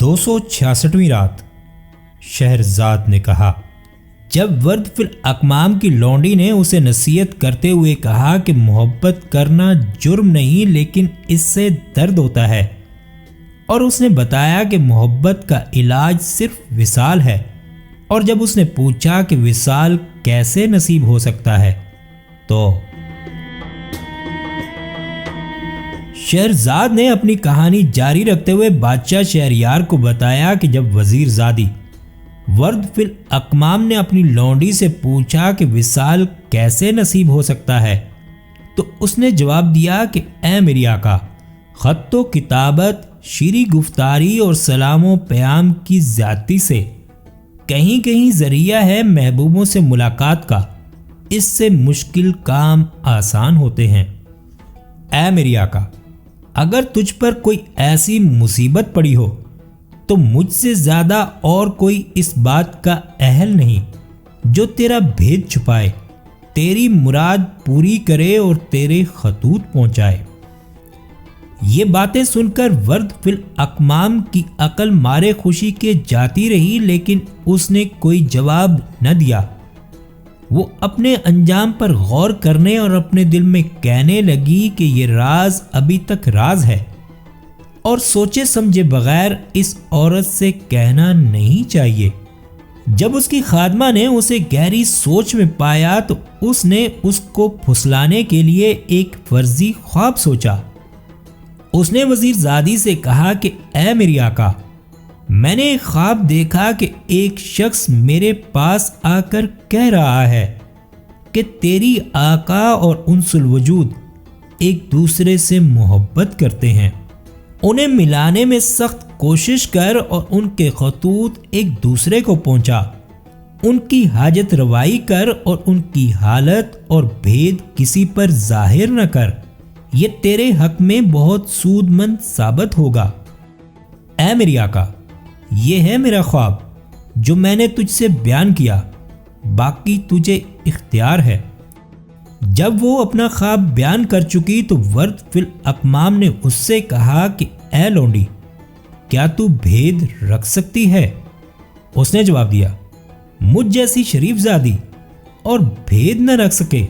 266ویں رات شہرزاد نے کہا۔ جب ورد فی الاکمام کی لونڈی نے اسے نصیحت کرتے ہوئے کہا کہ محبت کرنا جرم نہیں لیکن اس سے درد ہوتا ہے، اور اس نے بتایا کہ محبت کا علاج صرف وصال ہے، اور جب اس نے پوچھا کہ وصال کیسے نصیب ہو سکتا ہے تو شہرزاد نے اپنی کہانی جاری رکھتے ہوئے بادشاہ شہریار کو بتایا کہ جب وزیر زادی ورد فی الاکمام نے اپنی لونڈی سے پوچھا کہ وصال کیسے نصیب ہو سکتا ہے تو اس نے جواب دیا کہ اے میری آقا، خط و کتابت، شیریں گفتاری اور سلام و پیام کی زیادتی سے کہیں کہیں ذریعہ ہے محبوبوں سے ملاقات کا، اس سے مشکل کام آسان ہوتے ہیں۔ اے میری آقا، اگر تجھ پر کوئی ایسی مصیبت پڑی ہو تو مجھ سے زیادہ اور کوئی اس بات کا اہل نہیں جو تیرا بھید چھپائے، تیری مراد پوری کرے اور تیرے خطوط پہنچائے۔ یہ باتیں سن کر ورد فی الاکمام کی عقل مارے خوشی کے جاتی رہی، لیکن اس نے کوئی جواب نہ دیا۔ وہ اپنے انجام پر غور کرنے اور اپنے دل میں کہنے لگی کہ یہ راز ابھی تک راز ہے اور سوچے سمجھے بغیر اس عورت سے کہنا نہیں چاہیے۔ جب اس کی خادمہ نے اسے گہری سوچ میں پایا تو اس نے اس کو پھسلانے کے لیے ایک فرضی خواب سوچا۔ اس نے وزیر زادی سے کہا کہ اے میری آقا، میں نے ایک خواب دیکھا کہ ایک شخص میرے پاس آ کر کہہ رہا ہے کہ تیری آقا اور انس الوجود ایک دوسرے سے محبت کرتے ہیں، انہیں ملانے میں سخت کوشش کر اور ان کے خطوط ایک دوسرے کو پہنچا، ان کی حاجت روائی کر اور ان کی حالت اور بھید کسی پر ظاہر نہ کر، یہ تیرے حق میں بہت سود مند ثابت ہوگا۔ اے میری آقا، یہ ہے میرا خواب جو میں نے تجھ سے بیان کیا، باقی تجھے اختیار ہے۔ جب وہ اپنا خواب بیان کر چکی تو ورد فی الاکمام نے اس سے کہا کہ اے لونڈی، کیا تو بھید رکھ سکتی ہے؟ اس نے جواب دیا، مجھ جیسی شریف زادی اور بھید نہ رکھ سکے۔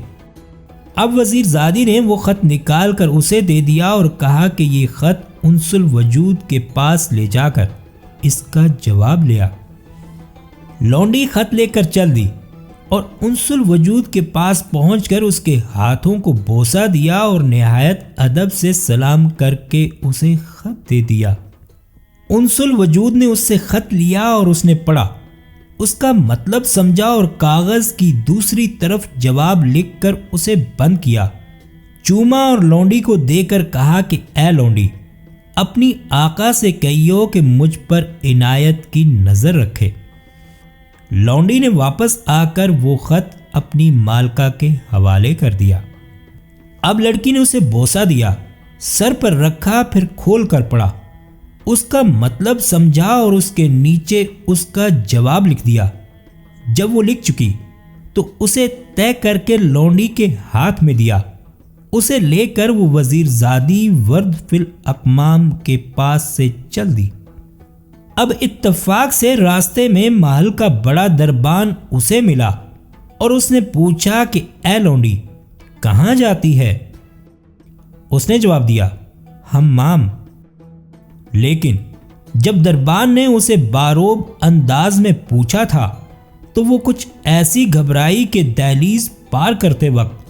اب وزیر زادی نے وہ خط نکال کر اسے دے دیا اور کہا کہ یہ خط انس الوجود کے پاس لے جا کر اس کا جواب لیا۔ لونڈی خط لے کر چل دی اور انس الوجود کے پاس پہنچ کر اس کے ہاتھوں کو بوسہ دیا اور نہایت ادب سے سلام کر کے اسے خط دے دیا۔ انس الوجود نے اس سے خط لیا اور اس نے پڑھا، اس کا مطلب سمجھا اور کاغذ کی دوسری طرف جواب لکھ کر اسے بند کیا، چوما اور لونڈی کو دے کر کہا کہ اے لونڈی، اپنی آقا سے کہیو کہ مجھ پر عنایت کی نظر رکھے۔ لونڈی نے واپس آ کر وہ خط اپنی مالکہ کے حوالے کر دیا۔ اب لڑکی نے اسے بوسہ دیا، سر پر رکھا، پھر کھول کر پڑھا، اس کا مطلب سمجھا اور اس کے نیچے اس کا جواب لکھ دیا۔ جب وہ لکھ چکی تو اسے طے کر کے لونڈی کے ہاتھ میں دیا۔ اسے لے کر وہ وزیر زادی ورد فی الاکمام کے پاس سے چل دی۔ اب اتفاق سے راستے میں محل کا بڑا دربان اسے ملا اور اس نے پوچھا کہ اے لونڈی، کہاں جاتی ہے؟ اس نے جواب دیا، حمام۔ لیکن جب دربان نے اسے باروب انداز میں پوچھا تھا تو وہ کچھ ایسی گھبرائی کہ دہلیز پار کرتے وقت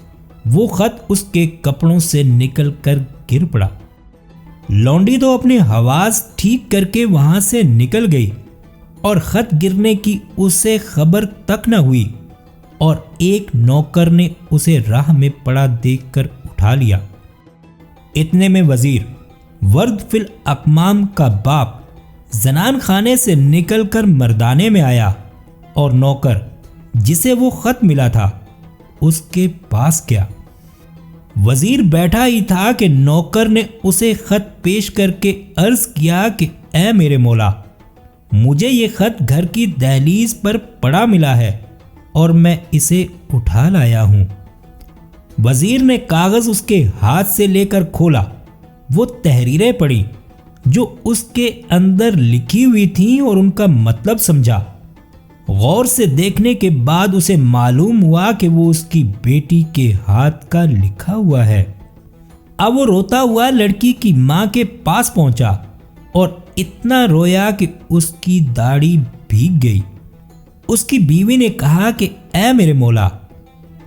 وہ خط اس کے کپڑوں سے نکل کر گر پڑا۔ لونڈی تو اپنے حواس ٹھیک کر کے وہاں سے نکل گئی اور خط گرنے کی اسے خبر تک نہ ہوئی، اور ایک نوکر نے اسے راہ میں پڑا دیکھ کر اٹھا لیا۔ اتنے میں وزیر ورد فی الاکمام کا باپ زنان خانے سے نکل کر مردانے میں آیا اور نوکر جسے وہ خط ملا تھا اس کے پاس گیا۔ وزیر بیٹھا ہی تھا کہ نوکر نے اسے خط پیش کر کے عرض کیا کہ اے میرے مولا، مجھے یہ خط گھر کی دہلیز پر پڑا ملا ہے اور میں اسے اٹھا لایا ہوں۔ وزیر نے کاغذ اس کے ہاتھ سے لے کر کھولا، وہ تحریریں پڑھی، جو اس کے اندر لکھی ہوئی تھیں اور ان کا مطلب سمجھا۔ غور سے دیکھنے کے بعد اسے معلوم ہوا کہ وہ اس کی بیٹی کے ہاتھ کا لکھا ہوا ہے۔ اب وہ روتا ہوا لڑکی کی ماں کے پاس پہنچا اور اتنا رویا کہ اس کی داڑھی بھیگ گئی۔ اس کی بیوی نے کہا کہ اے میرے مولا،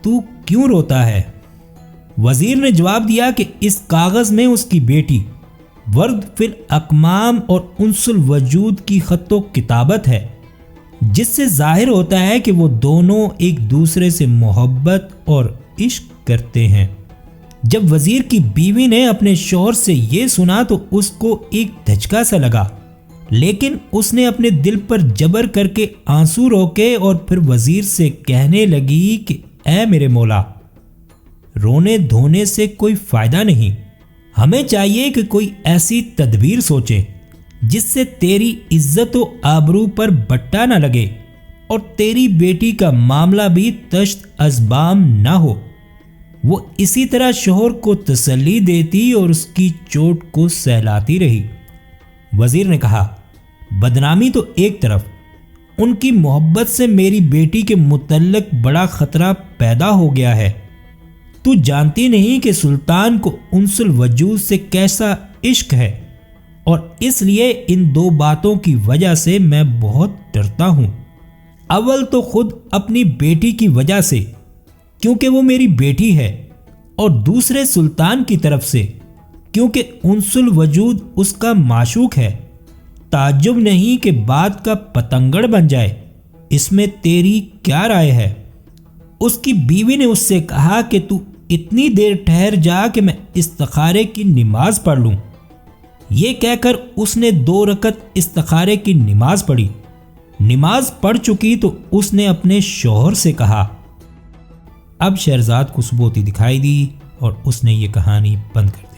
تو کیوں روتا ہے؟ وزیر نے جواب دیا کہ اس کاغذ میں اس کی بیٹی ورد فی الاکمام اور انس الوجود کی خط و کتابت ہے، جس سے ظاہر ہوتا ہے کہ وہ دونوں ایک دوسرے سے محبت اور عشق کرتے ہیں۔ جب وزیر کی بیوی نے اپنے شوہر سے یہ سنا تو اس کو ایک دھچکا سا لگا، لیکن اس نے اپنے دل پر جبر کر کے آنسو روکے اور پھر وزیر سے کہنے لگی کہ اے میرے مولا، رونے دھونے سے کوئی فائدہ نہیں، ہمیں چاہیے کہ کوئی ایسی تدبیر سوچے جس سے تیری عزت و آبرو پر بٹا نہ لگے اور تیری بیٹی کا معاملہ بھی تشت ازبام نہ ہو۔ وہ اسی طرح شوہر کو تسلی دیتی اور اس کی چوٹ کو سہلاتی رہی۔ وزیر نے کہا، بدنامی تو ایک طرف، ان کی محبت سے میری بیٹی کے متعلق بڑا خطرہ پیدا ہو گیا ہے۔ تو جانتی نہیں کہ سلطان کو انس الوجود سے کیسا عشق ہے، اور اس لیے ان دو باتوں کی وجہ سے میں بہت ڈرتا ہوں۔ اول تو خود اپنی بیٹی کی وجہ سے، کیونکہ وہ میری بیٹی ہے، اور دوسرے سلطان کی طرف سے، کیونکہ انس الوجود اس کا معشوق ہے۔ تعجب نہیں کہ بات کا پتنگڑ بن جائے۔ اس میں تیری کیا رائے ہے؟ اس کی بیوی نے اس سے کہا کہ تو اتنی دیر ٹھہر جا کہ میں استخارے کی نماز پڑھ لوں۔ یہ کہہ کر اس نے 2 رکعت استخارے کی نماز پڑھی۔ نماز پڑھ چکی تو اس نے اپنے شوہر سے کہا۔ اب شہرزاد کو صبح ہوتی دکھائی دی اور اس نے یہ کہانی بند کر دی۔